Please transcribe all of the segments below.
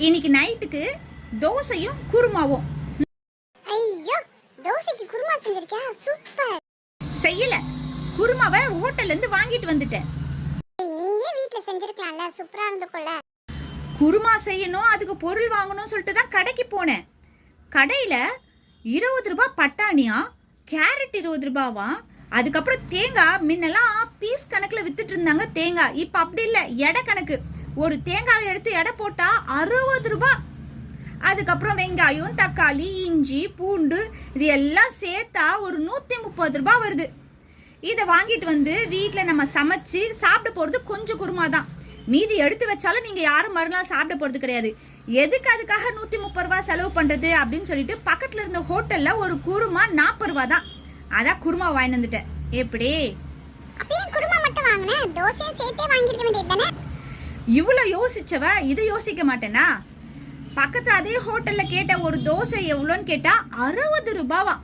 இன்னைக்கு நைட்டுக்கு தோசையும் குருமாவும். ஐயோ, தோசைக்கு குருமா செஞ்சிருக்கியா? சூப்பர். செய்யல, குருமாவை ஹோட்டல்ல இருந்து வாங்கிட்டு வந்துட்டேன். நீயே வீட்ல செஞ்சிருக்கலாம்ல, சூப்பரா இருந்துக்குள்ள. குருமா செய்யணும், அதுக்கு பொருள் வாங்கணும்னு சொல்லிட்டு தான் கடைக்கு போனேன். கடையில 20 ரூபாய் பட்டாணியா, கேரட் 20 ரூபாவா, அதுக்கப்புறம் தேங்காய் முன்னெல்லாம் பீஸ் கணக்குல வித்துட்டு இருந்தாங்க தேங்காய். இப்ப அப்படி இல்லை, எடை கணக்கு. ஒரு தேங்காயை எடுத்து எடை போட்டா 60 ரூபாய். அதுக்கப்புறம் வெங்காயம், தக்காளி, இஞ்சி, பூண்டு இது எல்லாம் சேர்த்தா ஒரு 130 ரூபாய் வருது. இதை வாங்கிட்டு வந்து வீட்டில் நம்ம சமைச்சு சாப்பிட போகிறது கொஞ்சம் குருமா தான். மீதி எடுத்து வச்சாலும் நீங்கள் யாரும் மறுநாள் சாப்பிட போகிறது கிடையாது. எதுக்கு அதுக்காக 130 ரூபாய் செலவு பண்ணுறது அப்படின்னு சொல்லிட்டு பக்கத்தில் இருந்த ஹோட்டலில் ஒரு குருமா 40 ரூபா தான். அதான் குருமா வாங்கி வந்துட்டேன். எப்படி அப்படியே குருமா மட்டும் வாங்கினேன், தோசையும் சேர்த்தே வாங்கிருக்க வேண்டியது தானே? இவ்வளோ யோசிச்சவ இதை யோசிக்க மாட்டேனா? பக்கத்து அதே ஹோட்டல்ல கேட்ட ஒரு தோசை எவ்வளோன்னு கேட்டா 60 ரூபாவா.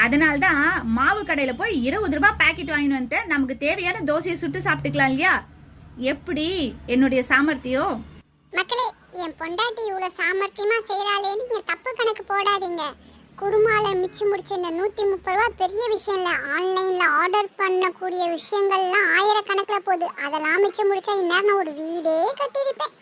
அதனால்தான் மாவு கடையில போய் 20 ரூபாய் பாக்கெட் வாங்கிட்டு வந்துட்டு நமக்கு தேவையான தோசையை சுட்டு சாப்பிட்டுக்கலாம் இல்லையா? எப்படி என்னுடைய சாமர்த்தியம்? மக்களே, என் பொண்டாட்டி இவ்வளவு சாமர்த்தியமா செய்யறாளே, நீங்க தப்பு கணக்கு போடாதீங்க. குருமால மிச்சு முடிச்ச இந்த 130 ரூபாய் பெரிய விஷயம் இல்ல. ஆன்லைன்ல ஆர்டர் பண்ணக்கூடிய விஷயங்கள்லாம் 1000 கணக்குல போகுது. அதெல்லாம் மிச்சம் முடிச்சா இந்நேரம் ஒரு வீடே கட்டியிருப்பேன்.